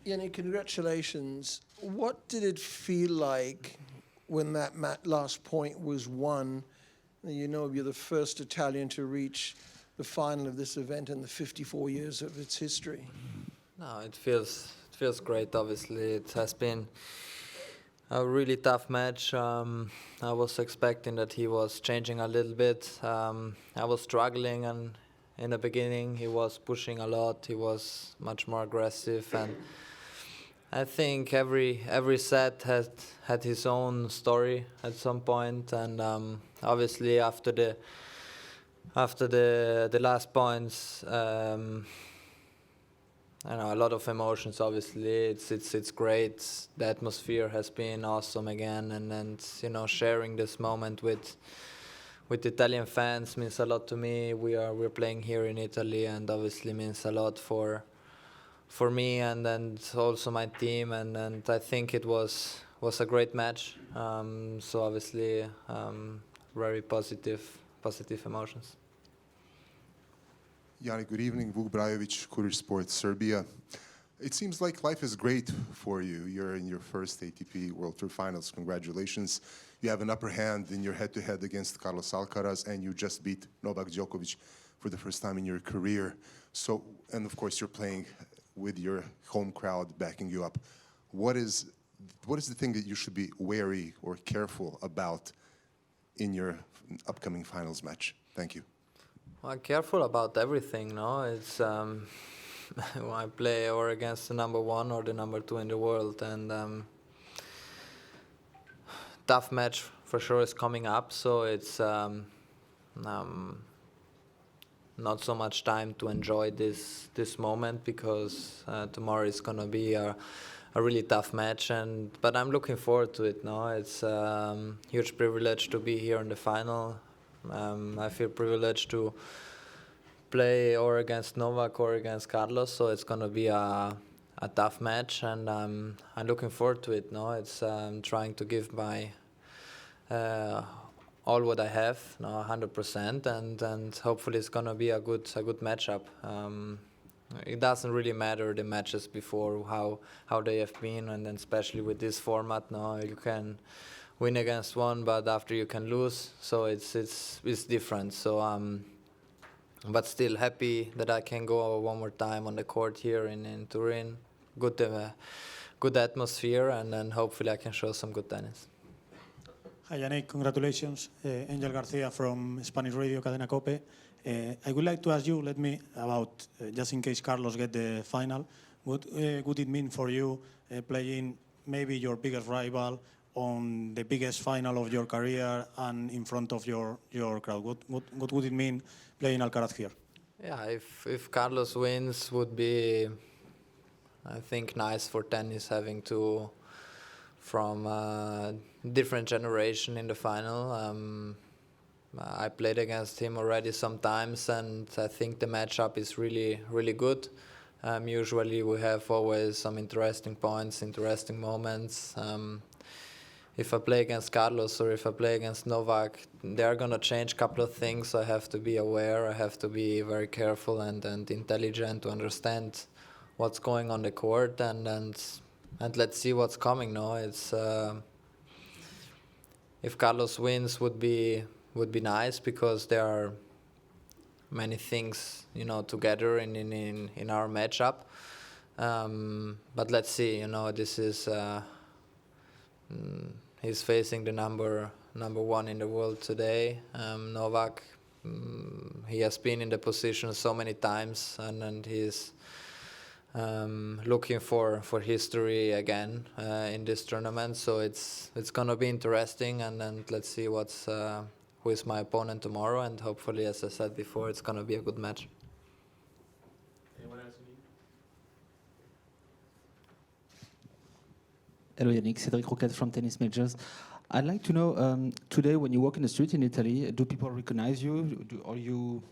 Jannik, congratulations. What did it feel like when that last point was won? You know, you're the first Italian to reach the final of this event in the 54 years of its history. No, it feels great. Obviously, it has been a really tough match. I was expecting that he was changing a little bit. I was struggling, and in the beginning, he was pushing a lot. He was much more aggressive, and I think every set had his own story at some point. And obviously, after the last points. I know a lot of emotions. Obviously, it's great. The atmosphere has been awesome again, and sharing this moment with Italian fans means a lot to me. We're playing here in Italy, and obviously means a lot for me and also my team. And I think it was a great match. So obviously, very positive emotions. Jannik, good evening. Vuk Brajovic, Courier Sports, Serbia. It seems like life is great for you. You're in your first ATP World Tour Finals. Congratulations. You have an upper hand in your head-to-head against Carlos Alcaraz, and you just beat Novak Djokovic for the first time in your career. So, and of course, you're playing with your home crowd backing you up. What is the thing that you should be wary or careful about in your upcoming finals match? Thank you. Well, careful about everything, no? It's when I play or against the number one or the number two in the world, and tough match for sure is coming up. So it's not so much time to enjoy this moment because tomorrow is gonna be a really tough match. But I'm looking forward to it. No, it's a huge privilege to be here in the final. I feel privileged to play or against Novak or against Carlos, so it's gonna be a tough match, and I'm looking forward to it. No, it's trying to give my all what I have, 100%, and hopefully it's gonna be a good matchup. It doesn't really matter the matches before how they have been, and then especially with this format, no, you can win against one, but after you can lose, so it's different. So but still happy that I can go one more time on the court here in Turin. Good atmosphere, and then hopefully I can show some good tennis. Hi Jannik, congratulations. Angel Garcia from Spanish Radio Cadena Cope. I would like to ask you, about just in case Carlos get the final, what would it mean for you playing maybe your biggest rival on the biggest final of your career and in front of your crowd? What would it mean playing Alcaraz here? Yeah, if Carlos wins, would be, I think, nice for tennis having two from a different generation in the final. I played against him already sometimes, and I think the matchup is really, really good. Usually we have always some interesting points, interesting moments. If I play against Carlos or if I play against Novak, they're going to change a couple of things. So I have to be aware, I have to be very careful and intelligent to understand what's going on the court, and let's see what's coming. No, it's if Carlos wins would be nice because there are many things together in our matchup. But let's see. This is. He's facing the number one in the world today, Novak. He has been in the position so many times, and he's looking for history again in this tournament. So it's gonna be interesting, and let's see who is my opponent tomorrow, and hopefully, as I said before, it's gonna be a good match. Hello Jannik, Cédric Roquette from Tennis Majors. I'd like to know, today when you walk in the street in Italy, do people recognize you? Are you,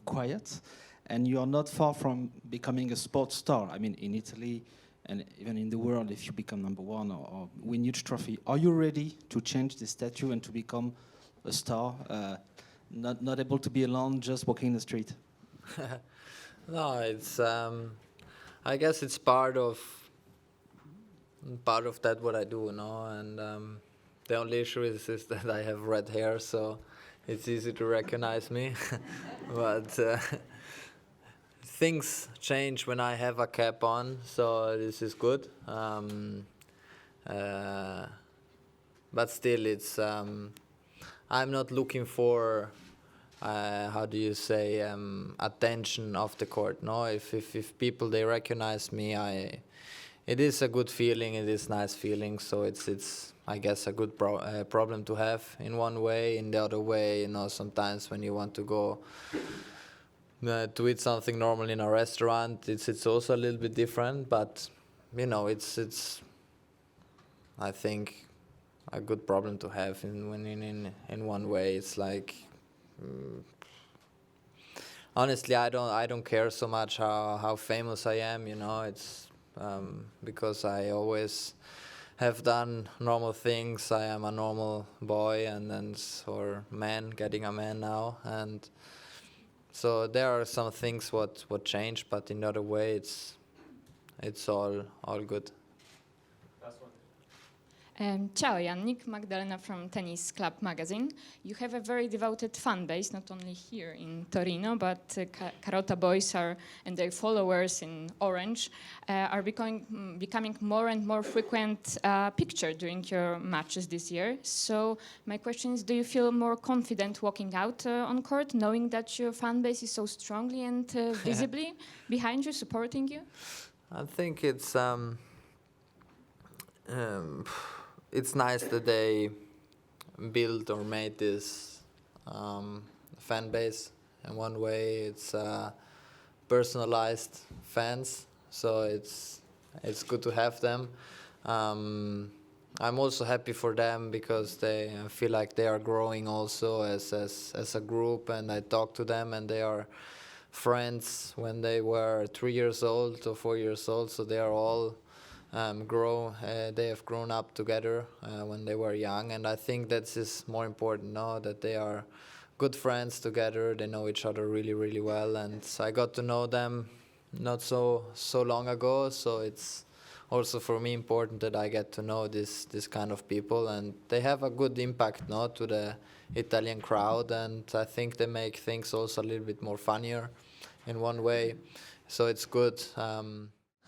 quiet? And you are not far from becoming a sports star. In Italy and even in the world, if you become number one or win huge trophy. Are you ready to change the statue and to become a star? Not able to be alone, just walking in the street? No, it's. I guess it's part of part of that what I do, you know. And the only issue is that I have red hair, so it's easy to recognize me. But things change when I have a cap on, so this is good. But still, it's I'm not looking for how do you say attention off the court. No, if people they recognize me, it is a good feeling. It is nice feeling. So it's I guess a good problem to have in one way. In the other way, you know, sometimes when you want to go to eat something normal in a restaurant, it's also a little bit different. But you know, it's I think a good problem to have in one way. It's like honestly, I don't care so much how famous I am. You know, it's because I always have done normal things. I am a normal boy or man, getting a man now, and so there are some things what change, but in the other way, it's all good. Ciao, Jannik, Magdalena from Tennis Club magazine. You have a very devoted fan base, not only here in Torino, but Carota boys and their followers in Orange are becoming more and more frequent picture during your matches this year. So my question is, do you feel more confident walking out on court, knowing that your fan base is so strongly and visibly behind you, supporting you? I think it's nice that they built or made this fan base. In one way, it's personalized fans, so it's good to have them. I'm also happy for them because they feel like they are growing also as a group, and I talk to them, and they are friends when they were 3 years old or 4 years old, so they are all they have grown up together when they were young, and I think that's is more important now, that they are good friends together. They know each other really, really well, and I got to know them not so long ago, so it's also for me important that I get to know this kind of people, and they have a good impact now to the Italian crowd, and I think they make things also a little bit more funnier in one way, so it's good.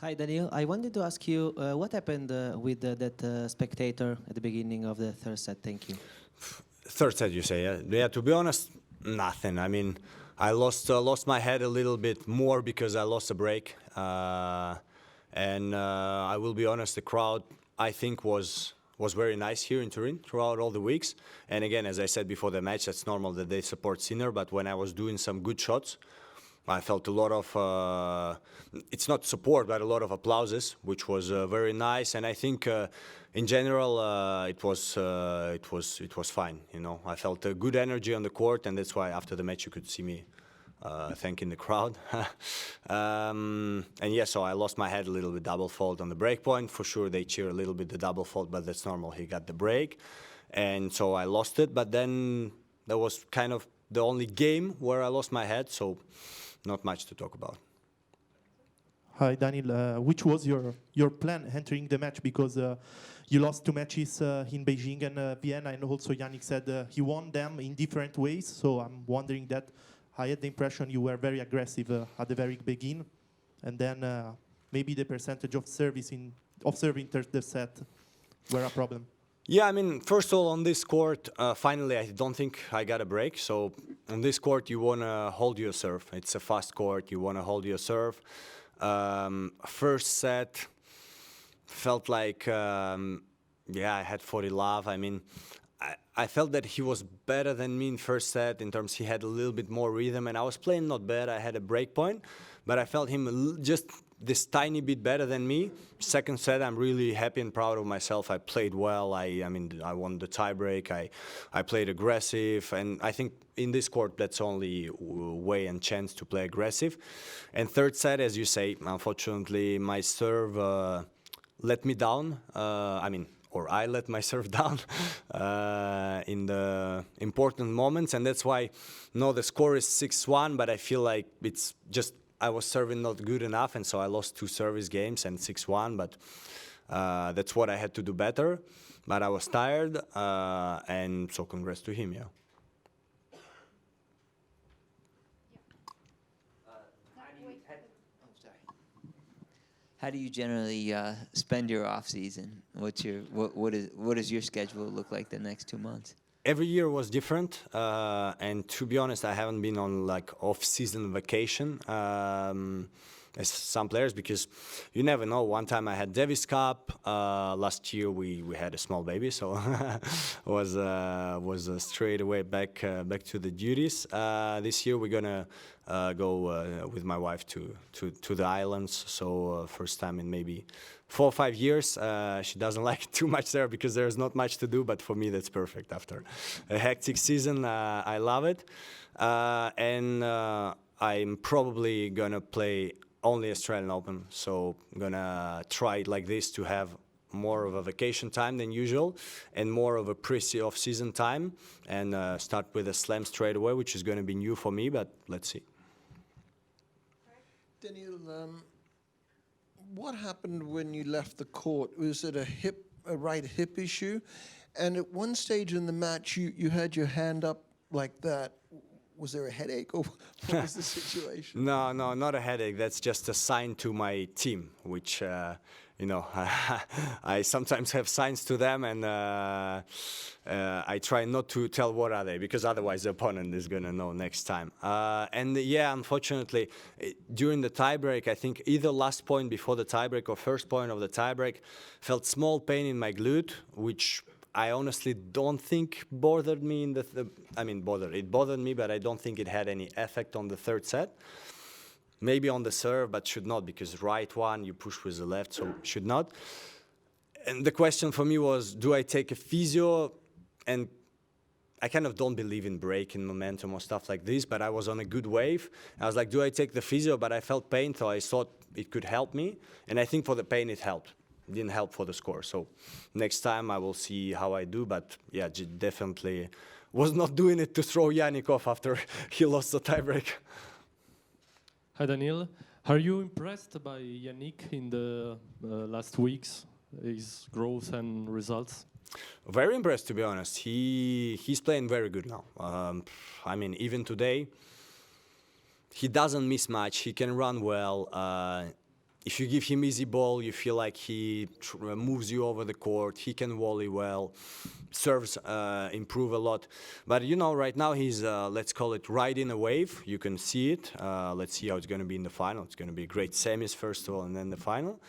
Hi, Daniel. I wanted to ask you what happened with that spectator at the beginning of the third set. Thank you. Third set, you say? Yeah. To be honest, nothing. I mean, I lost my head a little bit more because I lost a break, and I will be honest. The crowd, I think, was very nice here in Turin throughout all the weeks. And again, as I said before the match, that's normal that they support Sinner. But when I was doing some good shots, I felt a lot of, it's not support, but a lot of applauses, which was very nice. And I think, in general, it was fine. You know, I felt a good energy on the court, and that's why after the match you could see me thanking the crowd. And yeah, so I lost my head a little bit, double fault on the break point. For sure, they cheer a little bit the double fault, but that's normal. He got the break, and so I lost it. But then that was kind of the only game where I lost my head. So. Not much to talk about. Hi, Daniel. Which was your plan entering the match? Because you lost 2 matches in Beijing and Vienna, and also Jannik said he won them in different ways. So I'm wondering that I had the impression you were very aggressive at the very beginning, and then maybe the percentage of serving the set were a problem. Yeah, I mean, first of all, on this court, finally, I don't think I got a break. So on this court, you want to hold your serve. It's a fast court. You want to hold your serve. First set felt like, I had 40 love. I mean, I felt that he was better than me in first set in terms he had a little bit more rhythm, and I was playing not bad. I had a break point, but I felt him just this tiny bit better than me. Second set, I'm really happy and proud of myself. I played well. I mean, I won the tiebreak. I played aggressive, and I think in this court, that's only way and chance to play aggressive. And third set, as you say, unfortunately, my serve let me down. I let my serve down in the important moments, and that's why, the score is 6-1, but I feel like it's just I was serving not good enough, and so I lost 2 service games and 6-1. But That's what I had to do better, but I was tired, and so congrats to him, yeah. How do you generally spend your off season? What does your schedule look like the next 2 months? Every year was different, and to be honest, I haven't been on like off-season vacation as some players, because you never know. One time I had Davis Cup. Last year we had a small baby, so was straight away back to the duties. This year we're gonna go with my wife to the islands. So first time in maybe 4 or 5 years. She doesn't like it too much there because there's not much to do, but for me that's perfect. After a hectic season, I love it. And I'm probably gonna play only Australian Open, so I'm gonna try it like this to have more of a vacation time than usual and more of a pre-off season time, and start with a slam straight away, which is gonna be new for me, but let's see. Daniil, what happened when you left the court? Was it a right hip issue? And at one stage in the match, you had your hand up like that. Was there a headache, or what was the situation? No, not a headache. That's just a sign to my team, which, I sometimes have signs to them, and I try not to tell what are they, because otherwise the opponent is going to know next time. And yeah, unfortunately, during the tiebreak, I think either last point before the tiebreak or first point of the tiebreak, felt small pain in my glute, which I honestly don't think bothered me in it bothered me, but I don't think it had any effect on the third set. Maybe on the serve, but should not, because right one, you push with the left, so should not. And the question for me was, do I take a physio? And I kind of don't believe in breaking momentum or stuff like this, but I was on a good wave. I was like, do I take the physio? But I felt pain, so I thought it could help me. And I think for the pain, it helped. It didn't help for the score. So next time I will see how I do. But yeah, definitely was not doing it to throw Jannik off after he lost the tiebreak. Hi, Daniil. Are you impressed by Jannik in the last weeks, his growth and results? Very impressed, to be honest. He's playing very good now. Even today, he doesn't miss much. He can run well. If you give him easy ball, you feel like he moves you over the court. He can volley well. Serves improve a lot. But, right now he's, let's call it, riding a wave. You can see it. Let's see how it's going to be in the final. It's going to be great semis, first of all, and then the final.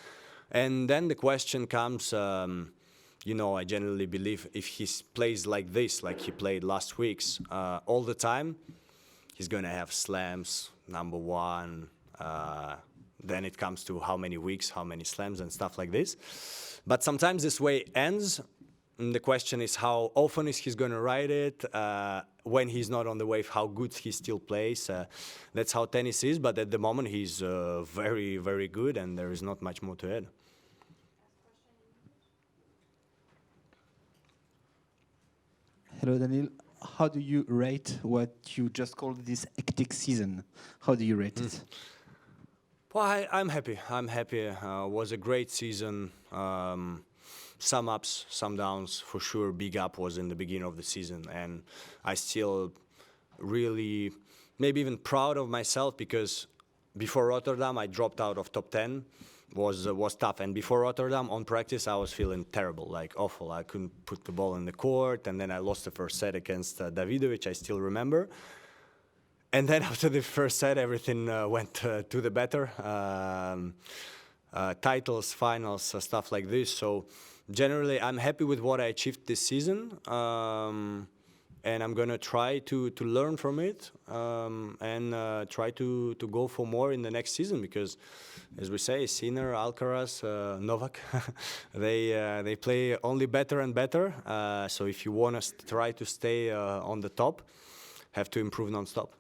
And then the question comes, I generally believe if he plays like this, like he played last week's, all the time, he's going to have slams, number one. Then it comes to how many weeks, how many slams and stuff like this. But sometimes this way ends. And the question is how often is he going to ride it? When he's not on the wave, how good he still plays. That's how tennis is. But at the moment, he's very, very good, and there is not much more to add. Hello, Daniil. How do you rate what you just called this hectic season? How do you rate it? Well, I'm happy. I'm happy. It was a great season. Some ups, some downs, for sure. Big up was in the beginning of the season, and I still really, maybe even proud of myself, because before Rotterdam I dropped out of top 10. Was tough, and before Rotterdam on practice I was feeling terrible, like awful. I couldn't put the ball in the court, and then I lost the first set against Davidovic. I still remember. And then after the first set, everything went to the better. Titles, finals, stuff like this. So generally, I'm happy with what I achieved this season. And I'm going to try to learn from it and try to go for more in the next season. Because, as we say, Sinner, Alcaraz, Novak, they play only better and better. So if you want to try to stay on the top, have to improve non-stop.